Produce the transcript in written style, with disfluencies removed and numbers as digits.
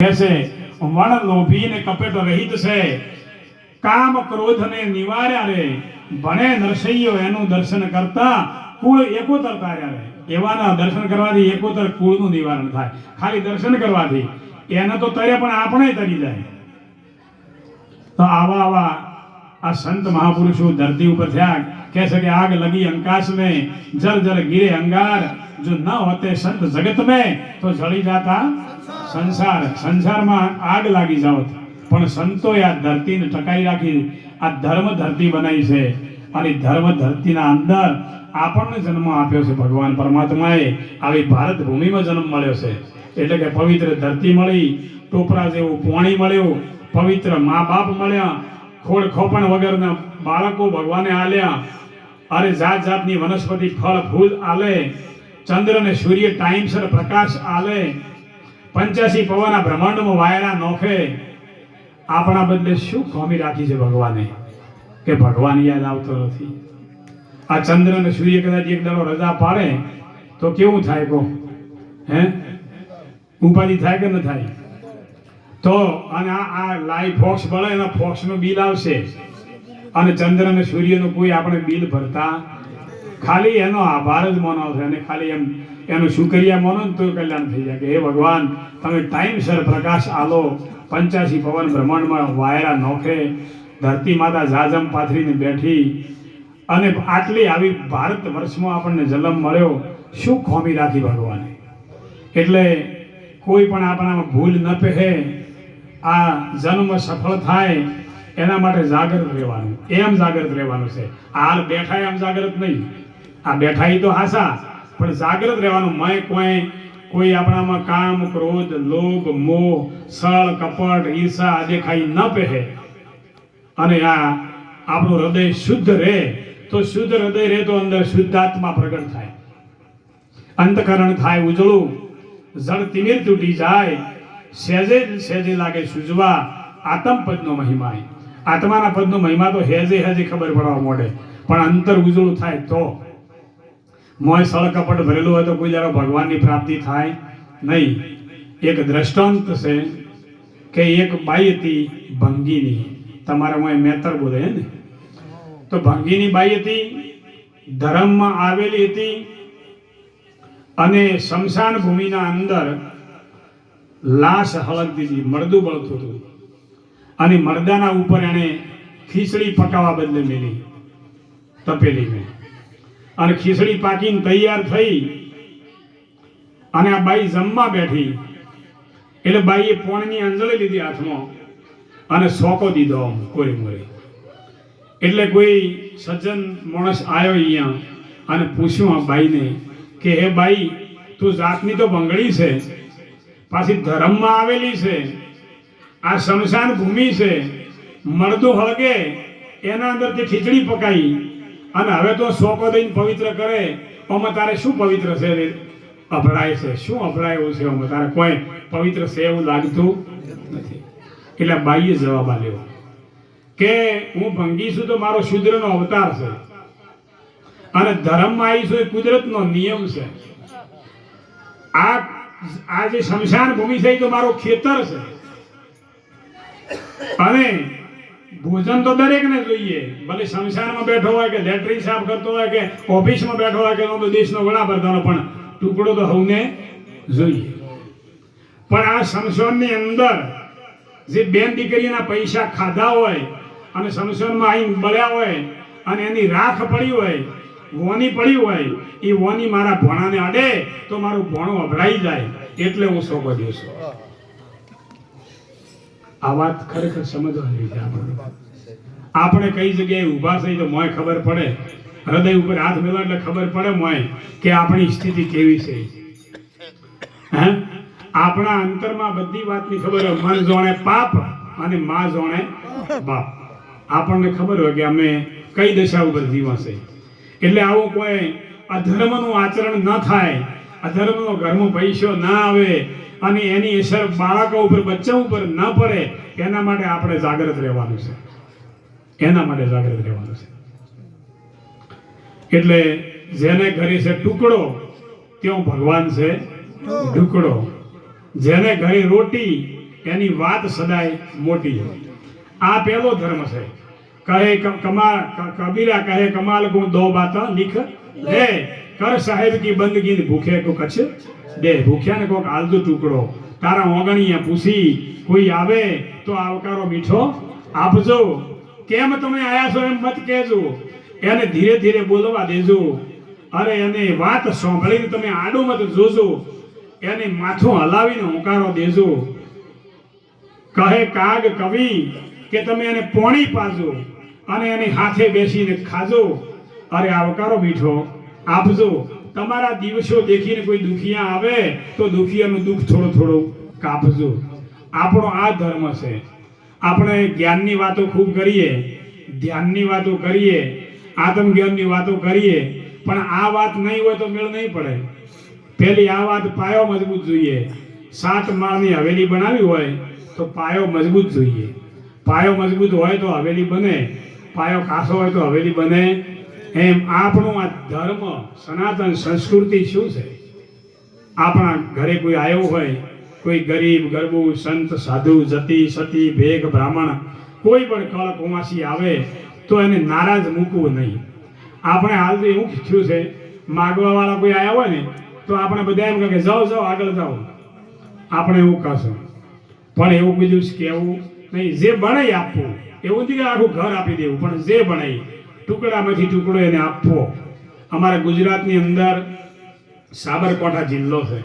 છે વણ લોભી ને કપટ રહિત છે, કામ ક્રોધ ને નિવાર્યા રે, ભણે નરસૈયો એનું દર્શન કરતા કુળ એકોતર તાર્યા રે. એવાના દર્શન કરવાથી એકોતર કુળનું નિવારણ થાય. ખાલી દર્શન કરવાથી એને તો તરે પણ આપણે તરી જાય. તો આવા આ સંત મહાપુરુષો ધરતી ઉપર થયા. કહે છે કે આગ લગી અંકાશ में जल जल गिरे अंगार, जो न होते संत जगत में तो जली जाता संसार. સંસારમાં આગ લાગી જાવ પણ સંતોએ આ ધરતીને ટકાઈ રાખી. આ ધર્મ ધરતી બનાવી છે અને ધર્મ ધરતીના અંદર આપણને જન્મ આપ્યો છે. ભગવાન પરમાત્માએ આવી ભારત ભૂમિમાં જન્મ મળ્યો છે. એટલે કે પવિત્ર ધરતી મળી, ટોપરા જેવું પાણી મળ્યું, પવિત્ર મા બાપ મળ્યા, ખોડ ખોપણ વગરના બાળકો ભગવાને આલ્યા, અરે જાત જાતની વનસ્પતિ ફળ ફૂલ આલે, ચંદ્ર ને સૂર્ય ટાઈમસર પ્રકાશ આલે, 85 પવનના બ્રહ્માંડમાં વાયરા નોખે. આપણા બદલે શું ખોમી રાખી છે ભગવાને કે ભગવાન યાદ આવતો નથી. આ ચંદ્ર અને સૂર્ય કદાચ એક દાડો રજા પાડે તો કેવું થાય? કો હે ઉપાધિ થાય કે ન થાય? તો અને આ લાઈવ ફોક્સ બળે એના ફોક્સનું બિલ આવશે અને ચંદ્ર અને સૂર્યનું કોઈ આપણે બિલ ભરતા. ખાલી એનો આભાર જ માનો છે અને ખાલી એનું શુક્રિયા માનો ને તો કલ્યાણ થઈ જાય કે હે ભગવાન, તમે ટાઈમસર પ્રકાશ આલો, 85 પવન બ્રહ્માંડમાં વાયરા નોખે, ધરતી માતા જાજમ પાથરીને બેઠી અને આટલી આવી ભારત વર્ષમાં આપણને જન્મ મળ્યો. શું ખોમી રાખી ભગવાને? એટલે કોઈ પણ આપણામાં ભૂલ ન પહેરે, આ જન્મ સફળ થાય એના માટે જાગૃત રહેવાનું. એમ જાગૃત રહેવાનું છે. હાલ બેઠા એમ જાગૃત નહીં. આ બેઠા તો હાસા, પણ જાગૃત રહેવાનું. કોઈ આપણામાં કામ ક્રોધ લોભ મોહ સળ કપટ ઈર્ષા દેખાઈ ન પહેરે અને આ આપણું હૃદય શુદ્ધ રહે. તો શુદ્ધ હૃદય રહે તો અંદર શુદ્ધાત્મા પ્રગટ થાય, અંતકરણ થાય ઉજળું, જળ તિમિર તૂટી જાય, સહેજે સહેજે લાગે સૂજવા આત્મ પદનો મહિમા. આત્માના પદનો મહિમા તો હેજે હેજે ખબર પડવા માંડે, પણ અંતર ઉજળું થાય તો. મોય સળ કપટ ભરેલું હોય તો કોઈ જરા ભગવાનની પ્રાપ્તિ થાય નહીં. એક દ્રષ્ટાંત છે કે એક બાઈ હતી ભંગીની. તમારે મોય મેતર બોલે ને, તો ભંગીની બાઈ હતી, ધર્મમાં આવેલી હતી અને શમશાન ભૂમિના અંદર લાશ હળગતી હતી, મરદું બળતું હતું અને મરદાના ઉપર એને ખીચડી પકાવવા બદલે મેલી તપેલીને. અને ખીચડી પાકીને તૈયાર થઈ અને આ બાઈ જમવા બેઠી. એટલે બાઈએ પોણની અંજળી લીધી હાથમાં અને સોકો દીધો આમ કોરી મોરી. એટલે કોઈ સજ્જન માણસ આવ્યો અહીંયા અને પૂછ્યું આ બાઈને કે હે બાઈ, તું જાતની તો બંગડી છે, પાછી ધર્મમાં આવેલી છે, આ શમશાન ભૂમિ છે, મરદું હળગે એના અંદર તે ખીચડી પકાઈ અને હવે તો સોકો દઈને પવિત્ર કરે. આમાં તારે શું પવિત્ર છે? અભડાય છે. શું અભડાય એવું છે? આમાં તારે કોઈ પવિત્ર છે એવું લાગતું નથી. એટલે બાઈએ જવાબ આપ્યો કે હું ભંગી છું તો મારો શૂદ્રનો અવતાર છે અને ધર્મમાં આવી છું એ કુદરતનો નિયમ છે. આ જે શમશાન ભૂમિ છે એ તો મારો ખેતર છે અને ભોજન તો દરેકને જોઈએ. ભલે શમશાનમાં બેઠો હોય કે લેટ્રિન સાફ કરતો હોય કે ઓફિસમાં બેઠો હોય કે દેશનો વડાપ્રધાન, પણ ટુકડો તો સૌને જોઈએ. પણ આ શમશાનની અંદર જે બેન દીકરીના પૈસા ખાધા હોય અને શમશાનમાં આવીને બળ્યા હોય અને એની રાખ પડી હોય, વોની પડી હોય, એ વોની મારા ભોણાને અડે તો મારું ભોણું અભડાઈ જાય. એટલે હું સોંપો દઉં છું. આ વાત ખરેખર સમજવાની છે. આપણે કઈ જગ્યાએ ઊભા થઈ તો મોય ખબર પડે, હૃદય ઉપર હાથ મેળવા એટલે ખબર પડે મોય કે આપણી સ્થિતિ કેવી છે. હે આપણા અંતરમાં બધી વાતની ખબર હોય. મન જોણે પાપ અને માં જોણે બાપ. આપણને ખબર હોય કે અમે કઈ દશા ઉપર જીવા છે. એટલે આવું કોઈ અધર્મનું આચરણ ન થાય, અધર્મનો ઘરમાં પૈસો ના આવે અને એની અસર બાળકો ઉપર બચ્ચા ઉપર ન પડે, એના માટે આપણે જાગૃત રહેવાનું છે. એના માટે જાગૃત રહેવાનું છે. એટલે જેને ઘરે છે ટુકડો ત્યાં ભગવાન છે ઢુકડો. જેને ઘરે રોટી એની વાત સદાય મોટી હોય. આ પહેલો ધર્મ છે. કહે કબીરા કહે કમાલ કો દો બાતા લીખ લે કર સાહેબ કી બંદગી ભૂખે કો કચ્છ દે. ભૂખ્યાને કોક આલદો ટુકડો તારા ઓગણીયા પૂછી કોઈ આવે તો આવકારો મીઠો આપજો. કેમ તમે આયા છો એમ મત કહેજો, એને ધીરે ધીરે બોલવા દેજો. અરે એને વાત સાંભળીને તમે આડું મત જોજો, એને માથું હલાવીને હોંકારો દેજો. કહે કાગ કવિ કે તમે એને પોણી પાજો અને એની હાથે બેસીને ખાજો. અરે આવકારો મીઠો આપજો. તમારા દિવસો દેખીને કોઈ દુખિયા આવે તો દુખિયાનું દુઃખ થોડું થોડું કાપજો. આપણો આ ધર્મ છે. આપણે જ્ઞાનની વાતો ખૂબ કરીએ, ધ્યાનની વાતો કરીએ, આત્મજ્ઞાનની વાતો કરીએ, પણ આ વાત નહીં હોય તો મેળ નહીં પડે. પહેલી આ વાત પાયો મજબૂત જોઈએ. 7 માળની હવેલી બનાવી હોય તો પાયો મજબૂત જોઈએ. પાયો મજબૂત હોય તો હવેલી બને, પાયો કાસો હોય તો હવેલી બને. એમ આપણું આ ધર્મ સનાતન સંસ્કૃતિ શું છે? આપણા ઘરે કોઈ આવ્યો હોય, કોઈ ગરીબ ગરબુ સંત સાધુ જતી સતી ભેગ બ્રાહ્મણ કોઈ પણ કળ કુમાસી આવે તો એને નારાજ મૂકવું નહીં. આપણે હાલ તો એવું થયું છે, માગવા વાળા કોઈ આવ્યા હોય ને તો આપણે બધા એમ કહે કે જાઓ જાઓ આગળ જાઓ, આપણે એવું કહેશું. પણ એવું બીજું કહેવું નહીં. જે બને આપવું, એવું નથી કે આખું ઘર આપી દેવું, પણ જે બને ટુકડામાંથી ટુકડો એને આપવો. અમારા ગુજરાતની અંદર સાબરકાંઠા જિલ્લો છે.